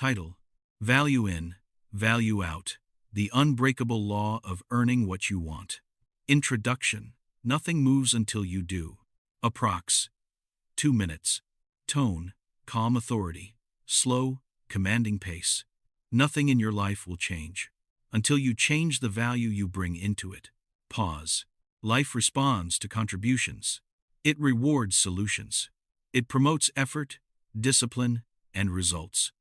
Title: Value In, Value Out, The Unbreakable Law of Earning What You Want. Introduction: Nothing moves until you do. Approx. 2 minutes. Tone: calm authority. Slow, commanding pace. Nothing in your life will change until you change the value you bring into it. Pause. Life responds to contributions. It rewards solutions. It promotes effort, discipline, and results.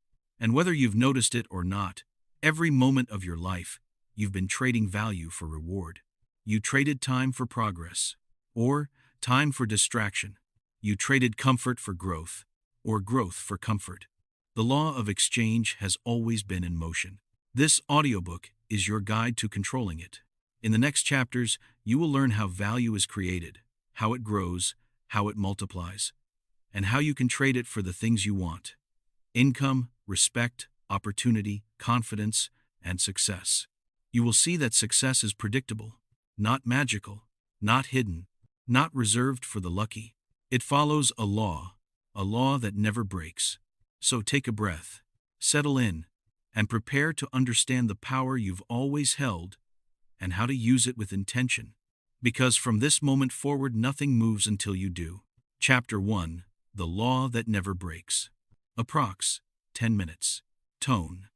And whether you've noticed it or not, every moment of your life, you've been trading value for reward. You traded time for progress, or time for distraction. You traded comfort for growth, or growth for comfort. The law of exchange has always been in motion. This audiobook is your guide to controlling it. In the next chapters, you will learn how value is created, how it grows, how it multiplies, and how you can trade it for the things you want: income, respect, opportunity, confidence, and success. You will see that success is predictable, not magical, not hidden, not reserved for the lucky. It follows a law that never breaks. So take a breath, settle in, and prepare to understand the power you've always held and how to use it with intention. Because from this moment forward, nothing moves until you do. Chapter 1: The Law That Never Breaks. Approx. 10 minutes. Tone: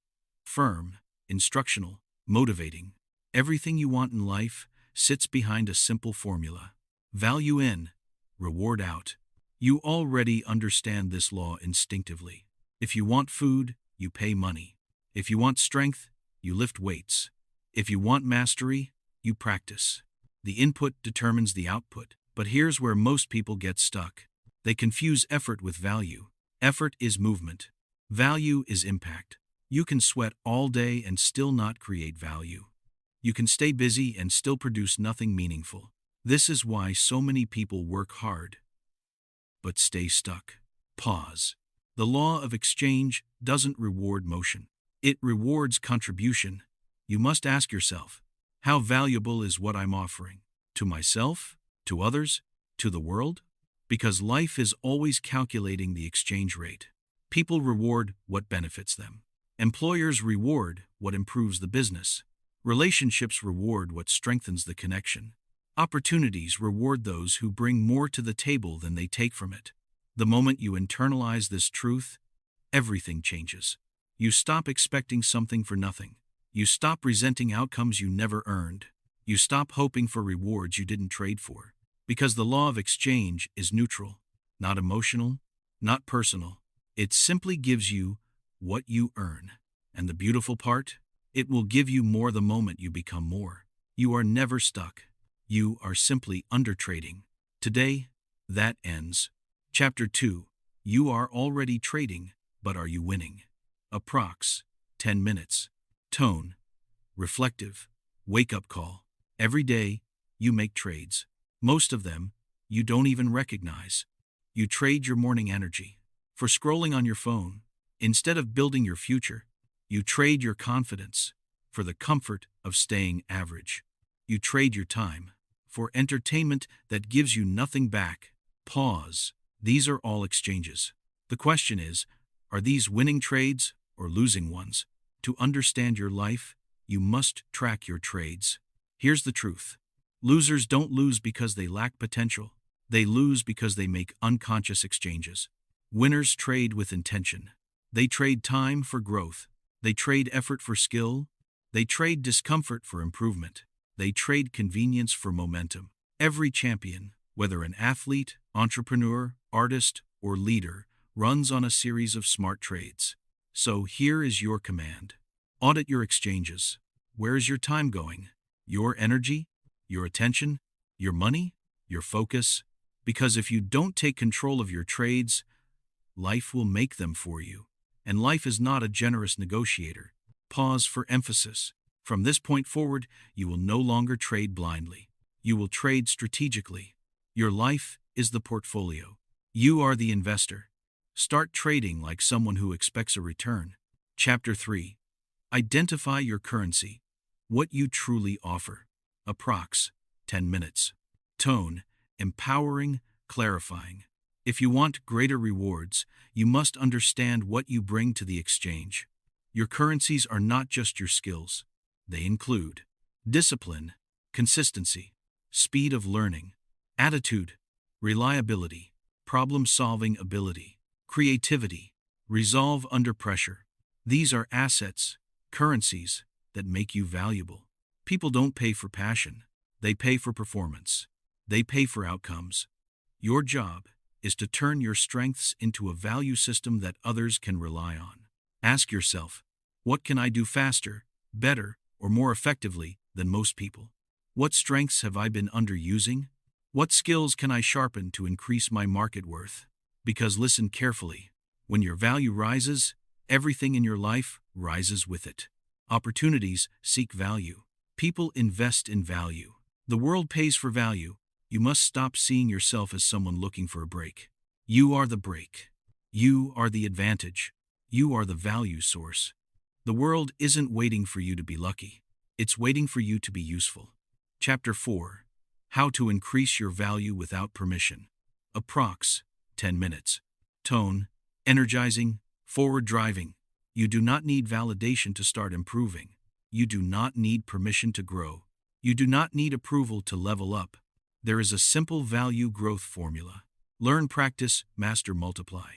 firm, instructional, motivating. Everything you want in life sits behind a simple formula: value in, reward out. You already understand this law instinctively. If you want food, you pay money. If you want strength, you lift weights. If you want mastery, you practice. The input determines the output. But here's where most people get stuck. They confuse effort with value. Effort is movement. Value is impact. You can sweat all day and still not create value. You can stay busy and still produce nothing meaningful. This is why so many people work hard but stay stuck. Pause. The law of exchange doesn't reward motion. It rewards contribution. You must ask yourself, how valuable is what I'm offering? To myself? To others? To the world? Because life is always calculating the exchange rate. People reward what benefits them. Employers reward what improves the business. Relationships reward what strengthens the connection. Opportunities reward those who bring more to the table than they take from it. The moment you internalize this truth, everything changes. You stop expecting something for nothing. You stop resenting outcomes you never earned. You stop hoping for rewards you didn't trade for. Because the law of exchange is neutral, not emotional, not personal. It simply gives you what you earn. And the beautiful part? It will give you more the moment you become more. You are never stuck. You are simply undertrading. Today, that ends. Chapter 2. You are already trading, but are you winning? Approx. 10 minutes. Tone: reflective, wake-up call. Every day, you make trades. Most of them, you don't even recognize. You trade your morning energy for scrolling on your phone. Instead of building your future, you trade your confidence for the comfort of staying average. You trade your time for entertainment that gives you nothing back. Pause. These are all exchanges. The question is, are these winning trades or losing ones? To understand your life, you must track your trades. Here's the truth. Losers don't lose because they lack potential. They lose because they make unconscious exchanges. Winners trade with intention. They trade time for growth. They trade effort for skill. They trade discomfort for improvement. They trade convenience for momentum. Every champion, whether an athlete, entrepreneur, artist, or leader, runs on a series of smart trades. So here is your command. Audit your exchanges. Where is your time going? Your energy? Your attention? Your money? Your focus? Because if you don't take control of your trades, life will make them for you. And life is not a generous negotiator. Pause for emphasis. From this point forward, you will no longer trade blindly. You will trade strategically. Your life is the portfolio. You are the investor. Start trading like someone who expects a return. Chapter 3. Identify your currency. What you truly offer. Approx. 10 minutes. Tone: empowering, clarifying. If you want greater rewards, you must understand what you bring to the exchange. Your currencies are not just your skills. They include discipline, consistency, speed of learning, attitude, reliability, problem-solving ability, creativity, resolve under pressure. These are assets, currencies, that make you valuable. People don't pay for passion. They pay for performance. They pay for outcomes. Your job is to turn your strengths into a value system that others can rely on. Ask yourself, what can I do faster, better, or more effectively than most people? What strengths have I been underusing? What skills can I sharpen to increase my market worth? Because listen carefully, when your value rises, everything in your life rises with it. Opportunities seek value. People invest in value. The world pays for value. You must stop seeing yourself as someone looking for a break. You are the break. You are the advantage. You are the value source. The world isn't waiting for you to be lucky. It's waiting for you to be useful. Chapter 4. How to increase your value without permission. Approx. 10 minutes. Tone. Energizing. Forward driving. You do not need validation to start improving. You do not need permission to grow. You do not need approval to level up. There is a simple value growth formula. Learn, practice, master, multiply.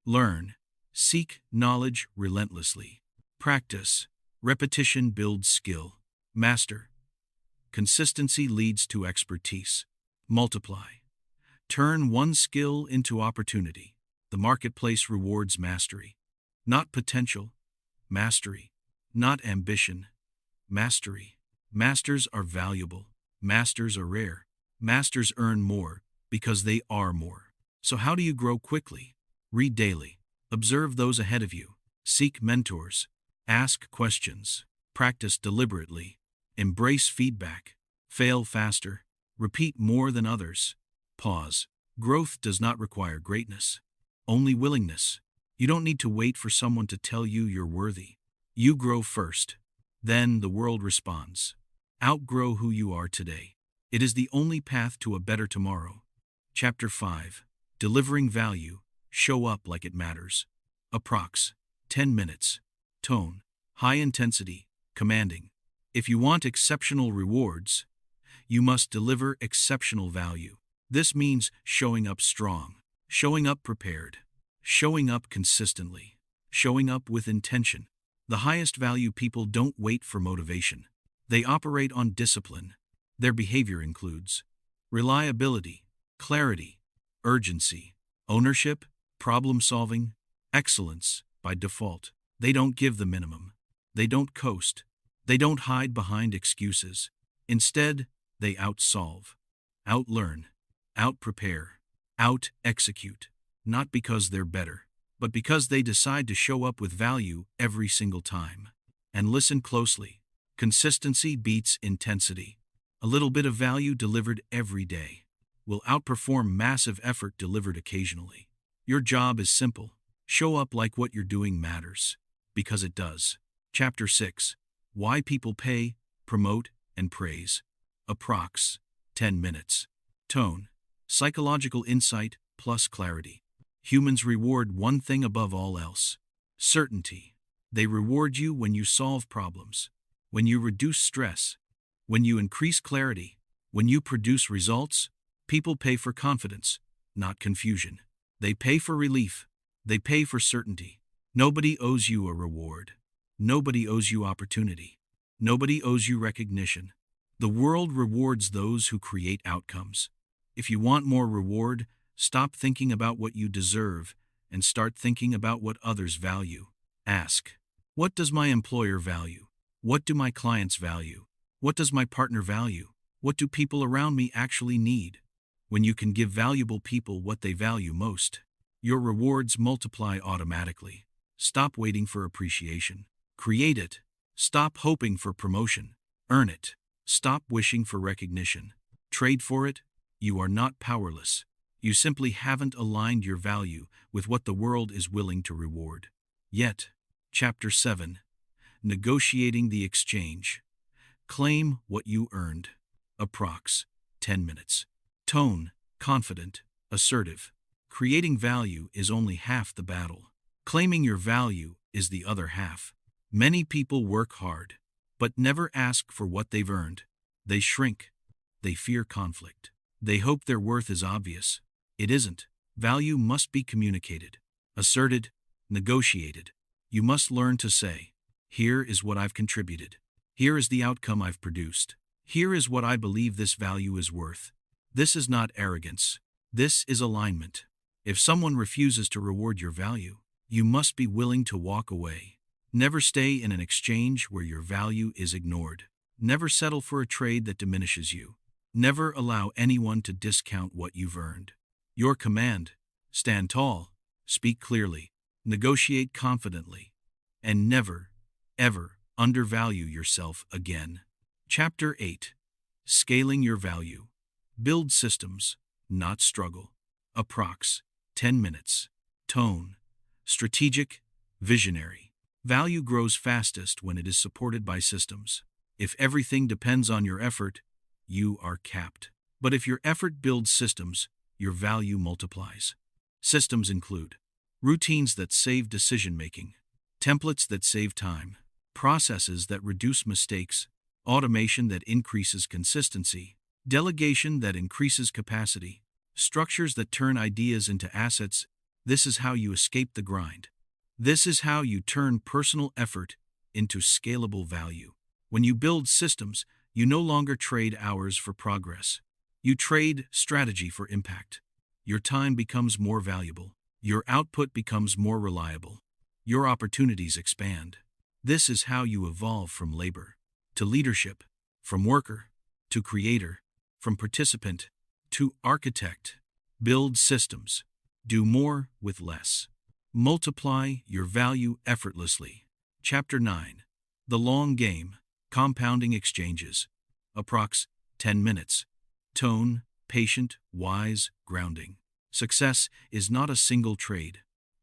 Learn. Seek knowledge relentlessly. Practice. Repetition builds skill. Master. Consistency leads to expertise. Multiply. Turn one skill into opportunity. The marketplace rewards mastery. Not potential. Mastery. Not ambition. Mastery. Masters are valuable. Masters are rare. Masters earn more because they are more. So how do you grow quickly? Read daily. Observe those ahead of you. Seek mentors. Ask questions. Practice deliberately. Embrace feedback. Fail faster. Repeat more than others. Pause. Growth does not require greatness, only willingness. You don't need to wait for someone to tell you you're worthy. You grow first. Then the world responds. Outgrow who you are today. It is the only path to a better tomorrow. Chapter 5. Delivering value. Show up like it matters. Approx. 10 minutes. Tone. High intensity. Commanding. If you want exceptional rewards, you must deliver exceptional value. This means showing up strong, showing up prepared, showing up consistently, showing up with intention. The highest value people don't wait for motivation. They operate on discipline. Their behavior includes reliability, clarity, urgency, ownership, problem-solving, excellence by default. They don't give the minimum. They don't coast. They don't hide behind excuses. Instead, they outsolve, outlearn, out-prepare, out-execute, not because they're better, but because they decide to show up with value every single time. And listen closely. Consistency beats intensity. A little bit of value delivered every day will outperform massive effort delivered occasionally. Your job is simple. Show up like what you're doing matters, because it does. Chapter 6. Why people pay, promote, and praise. Approx. 10 minutes. Tone. Psychological insight plus clarity. Humans reward one thing above all else. Certainty. They reward you when you solve problems, when you reduce stress, when you increase clarity, when you produce results. People pay for confidence, not confusion. They pay for relief. They pay for certainty. Nobody owes you a reward. Nobody owes you opportunity. Nobody owes you recognition. The world rewards those who create outcomes. If you want more reward, stop thinking about what you deserve and start thinking about what others value. Ask, what does my employer value? What do my clients value? What does my partner value? What do people around me actually need? When you can give valuable people what they value most, your rewards multiply automatically. Stop waiting for appreciation. Create it. Stop hoping for promotion. Earn it. Stop wishing for recognition. Trade for it. You are not powerless. You simply haven't aligned your value with what the world is willing to reward. Yet. Chapter 7. Negotiating the exchange. Claim what you earned. Approx. 10 minutes. Tone. Confident. Assertive. Creating value is only half the battle. Claiming your value is the other half. Many people work hard, but never ask for what they've earned. They shrink. They fear conflict. They hope their worth is obvious. It isn't. Value must be communicated, asserted, negotiated. You must learn to say, here is what I've contributed. Here is the outcome I've produced. Here is what I believe this value is worth. This is not arrogance. This is alignment. If someone refuses to reward your value, you must be willing to walk away. Never stay in an exchange where your value is ignored. Never settle for a trade that diminishes you. Never allow anyone to discount what you've earned. Your command: stand tall, speak clearly, negotiate confidently, and never, ever undervalue yourself again. Chapter 8. Scaling your value. Build systems, not struggle. Approx. 10 minutes. Tone: strategic, visionary. Value grows fastest when it is supported by systems. If everything depends on your effort, you are capped. But if your effort builds systems, your value multiplies. Systems include routines that save decision-making, templates that save time, processes that reduce mistakes, automation that increases consistency, delegation that increases capacity, structures that turn ideas into assets. This is how you escape the grind. This is how you turn personal effort into scalable value. When you build systems, you no longer trade hours for progress. You trade strategy for impact. Your time becomes more valuable. Your output becomes more reliable. Your opportunities expand. This is how you evolve from labor to leadership, from worker to creator, from participant to architect. Build systems. Do more with less. Multiply your value effortlessly. Chapter 9. The Long Game. Compounding Exchanges. Approx. 10 minutes. Tone: patient, wise, grounding. Success is not a single trade.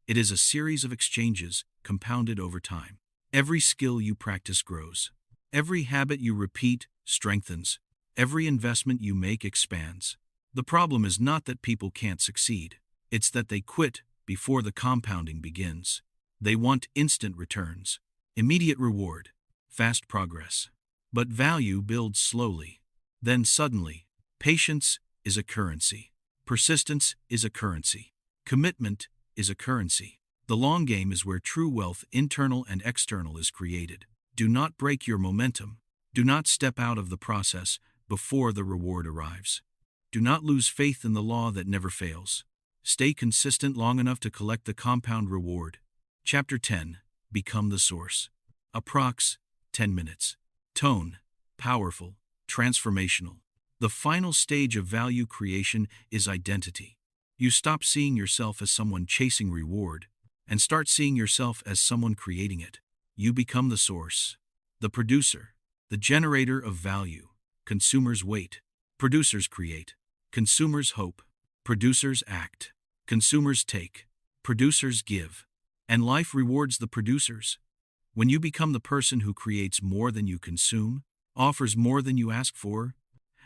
It is a series of exchanges compounded over time. Every skill you practice grows. Every habit you repeat strengthens. Every investment you make expands. The problem is not that people can't succeed. It's that they quit before the compounding begins. They want instant returns, immediate reward, fast progress. But value builds slowly. Then suddenly, patience is a currency. Persistence is a currency. Commitment is a currency. The long game is where true wealth, internal and external, is created. Do not break your momentum. Do not step out of the process before the reward arrives. Do not lose faith in the law that never fails. Stay consistent long enough to collect the compound reward. Chapter 10. Become the source. Approx. 10 minutes. Tone: powerful, transformational. The final stage of value creation is identity. You stop seeing yourself as someone chasing reward and start seeing yourself as someone creating it. You become the source, the producer, the generator of value. Consumers wait. Producers create. Consumers hope. Producers act. Consumers take. Producers give. And life rewards the producers. When you become the person who creates more than you consume, offers more than you ask for,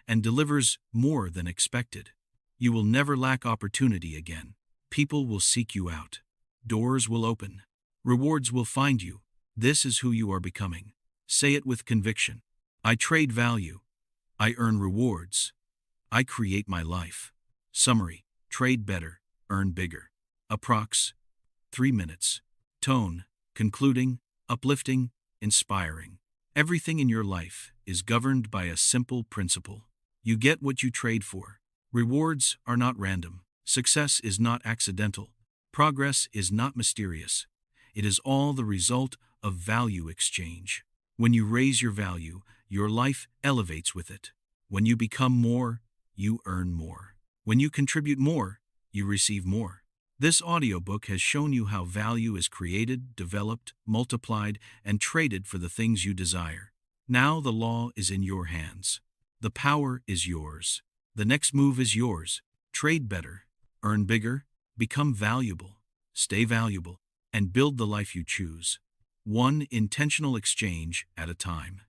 and delivers more than expected, you will never lack opportunity again. People will seek you out. Doors will open. Rewards will find you. This is who you are becoming. Say it with conviction. I trade value. I earn rewards. I create my life. Summary: trade better, earn bigger. Approx. 3 minutes. Tone: concluding, uplifting, inspiring. Everything in your life is governed by a simple principle. You get what you trade for. Rewards are not random. Success is not accidental. Progress is not mysterious. It is all the result of value exchange. When you raise your value, your life elevates with it. When you become more, you earn more. When you contribute more, you receive more. This audiobook has shown you how value is created, developed, multiplied, and traded for the things you desire. Now the law is in your hands. The power is yours. The next move is yours. Trade better, earn bigger, become valuable, stay valuable, and build the life you choose. One intentional exchange at a time.